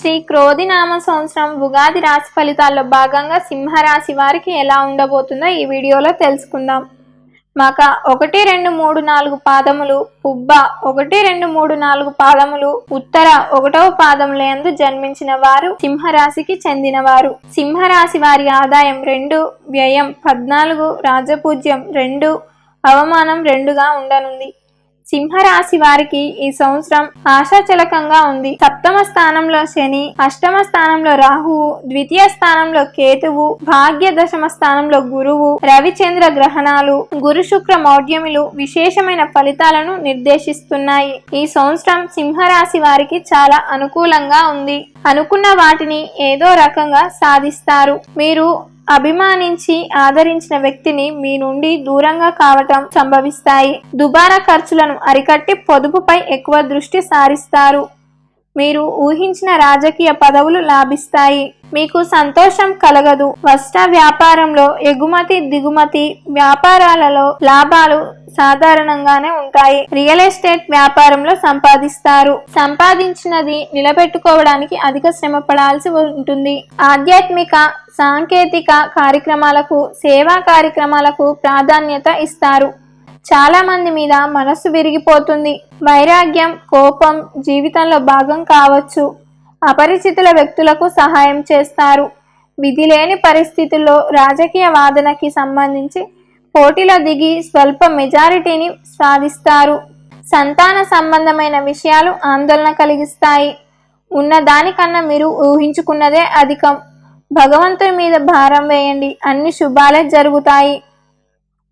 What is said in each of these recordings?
శ్రీ క్రోధినామ సంవత్సరం ఉగాది రాశి ఫలితాల్లో భాగంగా సింహరాశి వారికి ఎలా ఉండబోతుందో ఈ వీడియోలో తెలుసుకుందాం. మక 1, 2, 3, 4 పాదములు, పుబ్బ 1, 2, 3, 4 పాదములు, ఉత్తర 1వ పాదములందు జన్మించిన వారు సింహరాశికి చెందినవారు. సింహరాశి వారి ఆదాయం 2, వ్యయం 14, రాజపూజ్యం 2, అవమానం 2గా ఉండనుంది. సింహరాశి వారికి ఈ సంవత్సరం ఆశాజనకంగా ఉంది. సప్తమ స్థానంలో శని, అష్టమ స్థానంలో రాహువు, ద్వితీయ స్థానంలో కేతువు, భాగ్య దశమ స్థానంలో గురువు, రవిచంద్ర గ్రహణాలు, గురు శుక్ర మౌఢ్యములు విశేషమైన ఫలితాలను నిర్దేశిస్తున్నాయి. ఈ సంవత్సరం సింహరాశి వారికి చాలా అనుకూలంగా ఉంది. అనుకున్న వాటిని ఏదో రకంగా సాధిస్తారు. మీరు అభిమానించి ఆదరించిన వ్యక్తిని మీ నుండి దూరంగా కావటం సంభవిస్తాయి. దుబారా ఖర్చులను అరికట్టి పొదుపుపై ఎక్కువ దృష్టి సారిస్తారు. మీరు ఊహించిన రాజకీయ పదవులు లాభిస్తాయి. మీకు సంతోషం కలగదు. వస్త్ర వ్యాపారంలో ఎగుమతి దిగుమతి వ్యాపారాలలో లాభాలు సాధారణంగానే ఉంటాయి. రియల్ ఎస్టేట్ వ్యాపారంలో సంపాదిస్తారు. సంపాదించినది నిలబెట్టుకోవడానికి అధిక శ్రమ పడాల్సి ఉంటుంది. ఆధ్యాత్మిక సాంకేతిక కార్యక్రమాలకు, సేవా కార్యక్రమాలకు ప్రాధాన్యత ఇస్తారు. చాలా మంది మీద మనస్సు విరిగిపోతుంది. వైరాగ్యం, కోపం జీవితంలో భాగం కావచ్చు. అపరిచితుల వ్యక్తులకు సహాయం చేస్తారు. విధి లేని పరిస్థితుల్లో రాజకీయ వాదనకి సంబంధించి పోటీలో దిగి స్వల్ప మెజారిటీని సాధిస్తారు. సంతాన సంబంధమైన విషయాలు ఆందోళన కలిగిస్తాయి. ఉన్న దానికన్నా మీరు ఊహించుకున్నదే అధికం. భగవంతుని మీద భారం వేయండి, అన్ని శుభాలే జరుగుతాయి.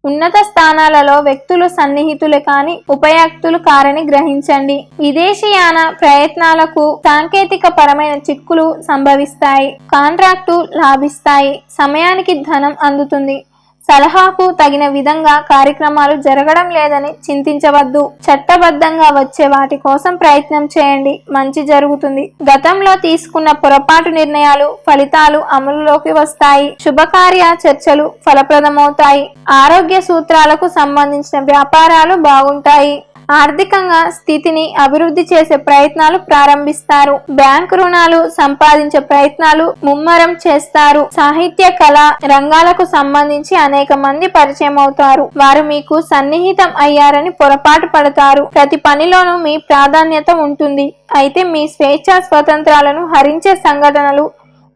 ఉన్నత స్థానాలలో వ్యక్తులు సన్నిహితులే కాని ఉపయుక్తులు కారని గ్రహించండి. విదేశీయాన ప్రయత్నాలకు సాంకేతిక పరమైన చిక్కులు సంభవిస్తాయి. కాంట్రాక్టు లాభిస్తాయి. సమయానికి ధనం అందుతుంది. సలహాకు తగిన విధంగా కార్యక్రమాలు జరగడం లేదని చింతించవద్దు. చట్టబద్ధంగా వచ్చే వాటి కోసం ప్రయత్నం చేయండి, మంచి జరుగుతుంది. గతంలో తీసుకున్న పొరపాటు నిర్ణయాలు ఫలితాలు అమలులోకి వస్తాయి. శుభకార్య చర్చలు ఫలప్రదమవుతాయి. ఆరోగ్య సూత్రాలకు సంబంధించిన వ్యాపారాలు బాగుంటాయి. ఆర్థికంగా స్థితిని అభివృద్ధి చేసే ప్రయత్నాలు ప్రారంభిస్తారు. బ్యాంకు రుణాలు సంపాదించే ప్రయత్నాలు ముమ్మరం చేస్తారు. సాహిత్య కళ రంగాలకు సంబంధించి అనేక మంది పరిచయం అవుతారు. వారు మీకు సన్నిహితం అయ్యారని పొరపాటు పడతారు. ప్రతి పనిలోనూ మీ ప్రాధాన్యత ఉంటుంది. అయితే మీ స్వేచ్ఛా స్వతంత్రాలను హరించే సంఘటనలు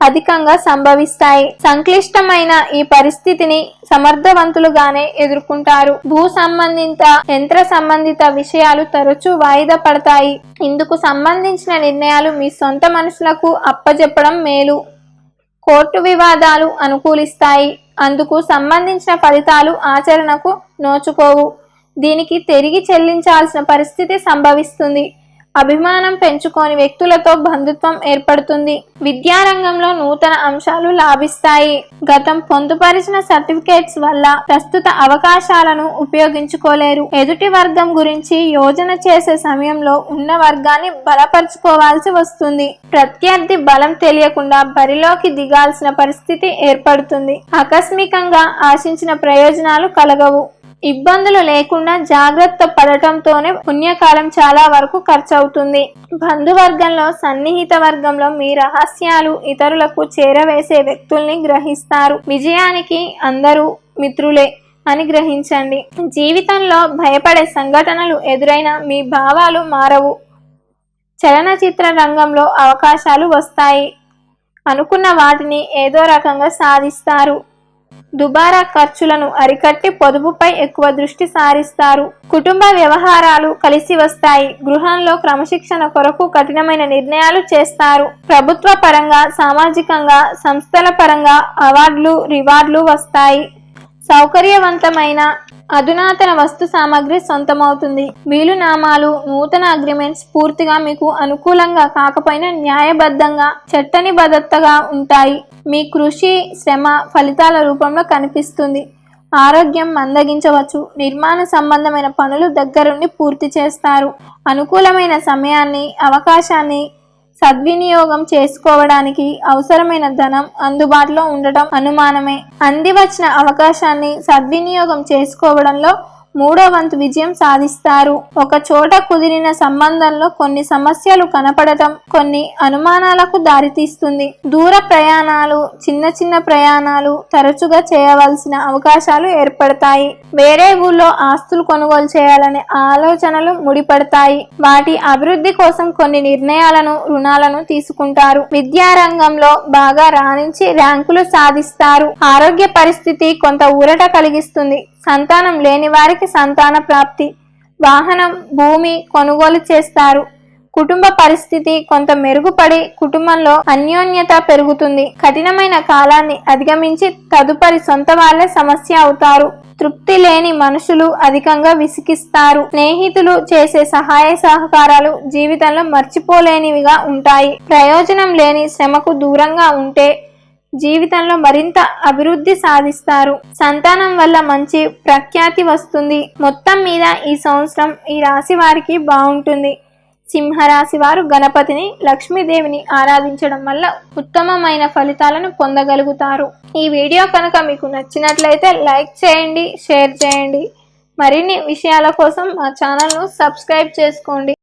అధికంగా సంభవిస్తాయి. సంక్లిష్టమైన ఈ పరిస్థితిని సమర్థవంతులుగానే ఎదుర్కొంటారు. భూ సంబంధిత యంత్ర సంబంధిత విషయాలు తరచూ వాయిదా పడతాయి. ఇందుకు సంబంధించిన నిర్ణయాలు మీ సొంత మనుషులకు అప్పజెప్పడం మేలు. కోర్టు వివాదాలు అనుకూలిస్తాయి. అందుకు సంబంధించిన ఫలితాలు ఆచరణకు నోచుకోవు. దీనికి తిరిగి చెల్లించాల్సిన పరిస్థితి సంభవిస్తుంది. అభిమానం పెంచుకోని వ్యక్తులతో బంధుత్వం ఏర్పడుతుంది. విద్యారంగంలో నూతన అంశాలు లాభిస్తాయి. గతం పొందుపరిచిన సర్టిఫికేట్స్ వల్ల ప్రస్తుత అవకాశాలను ఉపయోగించుకోలేరు. ఎదుటి వర్గం గురించి యోజన చేసే సమయంలో ఉన్న వర్గాన్ని బలపరుచుకోవాల్సి వస్తుంది. ప్రత్యర్థి బలం తెలియకుండా బరిలోకి దిగాల్సిన పరిస్థితి ఏర్పడుతుంది. ఆకస్మికంగా ఆశించిన ప్రయోజనాలు కలగవు. ఇబ్బందులు లేకుండా జాగ్రత్త పడటంతోనే పుణ్యకాలం చాలా వరకు ఖర్చవుతుంది. బంధువర్గంలో సన్నిహిత వర్గంలో మీ రహస్యాలు ఇతరులకు చేరవేసే వ్యక్తుల్ని గ్రహిస్తారు. విజయానికి అందరూ మిత్రులే అని గ్రహించండి. జీవితంలో భయపడే సంఘటనలు ఎదురైనా మీ భావాలు మారవు. చలనచిత్ర రంగంలో అవకాశాలు వస్తాయి. అనుకున్న వాటిని ఏదో రకంగా సాధిస్తారు. దుబారా ఖర్చులను అరికట్టి పొదుపుపై ఎక్కువ దృష్టి సారిస్తారు. కుటుంబ వ్యవహారాలు కలిసి వస్తాయి. గృహంలో క్రమశిక్షణ కొరకు కఠినమైన నిర్ణయాలు చేస్తారు. ప్రభుత్వ పరంగా సామాజికంగా సంస్థల పరంగా అవార్డులు రివార్డులు వస్తాయి. సౌకర్యవంతమైన అధునాతన వస్తు సామాగ్రి సొంతమవుతుంది. వీలునామాలు నూతన అగ్రిమెంట్స్ పూర్తిగా మీకు అనుకూలంగా కాకపోయినా న్యాయబద్ధంగా చట్టనిబద్ధతగా ఉంటాయి. మీ కృషి శ్రమ ఫలితాల రూపంలో కనిపిస్తుంది. ఆరోగ్యం మందగించవచ్చు. నిర్మాణ సంబంధమైన పనులు దగ్గరుండి పూర్తి చేస్తారు. అనుకూలమైన సమయాన్ని అవకాశాన్ని సద్వినియోగం చేసుకోవడానికి అవసరమైన ధనం అందుబాటులో ఉండటం అనుమానమే. అందివచ్చిన అవకాశాన్ని సద్వినియోగం చేసుకోవడంలో మూడో వంతు విజయం సాధిస్తారు. ఒక చోట కుదిరిన సంబంధంలో కొన్ని సమస్యలు కనపడటం కొన్ని అనుమానాలకు దారితీస్తుంది. దూర ప్రయాణాలు, చిన్న చిన్న ప్రయాణాలు తరచుగా చేయవలసిన అవకాశాలు ఏర్పడతాయి. వేరే ఊళ్ళో ఆస్తులు కొనుగోలు చేయాలనే ఆలోచనలు ముడిపడతాయి. వాటి అభివృద్ధి కోసం కొన్ని నిర్ణయాలను, రుణాలను తీసుకుంటారు. విద్యారంగంలో బాగా రాణించి ర్యాంకులు సాధిస్తారు. ఆరోగ్య పరిస్థితి కొంత ఊరట కలిగిస్తుంది. సంతానం లేని వారికి సంతాన ప్రాప్తి. వాహనం, భూమి కొనుగోలు చేస్తారు. కుటుంబ పరిస్థితి కొంత మెరుగుపడి కుటుంబంలో అన్యోన్యత పెరుగుతుంది. కఠినమైన కాలాన్ని అధిగమించి తదుపరి సొంత వాళ్ళే సమస్య అవుతారు. తృప్తి లేని మనుషులు అధికంగా విసిగిస్తారు. స్నేహితులు చేసే సహాయ సహకారాలు జీవితంలో మర్చిపోలేనివిగా ఉంటాయి. ప్రయోజనం లేని శ్రమకు దూరంగా ఉంటే జీవితంలో మరింత అభివృద్ధి సాధిస్తారు. సంతానం వల్ల మంచి ప్రఖ్యాతి వస్తుంది. మొత్తం మీద ఈ సంవత్సరం ఈ రాశి వారికి బాగుంటుంది. సింహరాశి వారు గణపతిని, లక్ష్మీదేవిని ఆరాధించడం వల్ల ఉత్తమమైన ఫలితాలను పొందగలుగుతారు. ఈ వీడియో కనుక మీకు నచ్చినట్లయితే లైక్ చేయండి, షేర్ చేయండి. మరిన్ని విషయాల కోసం మా ఛానల్ను సబ్స్క్రైబ్ చేసుకోండి.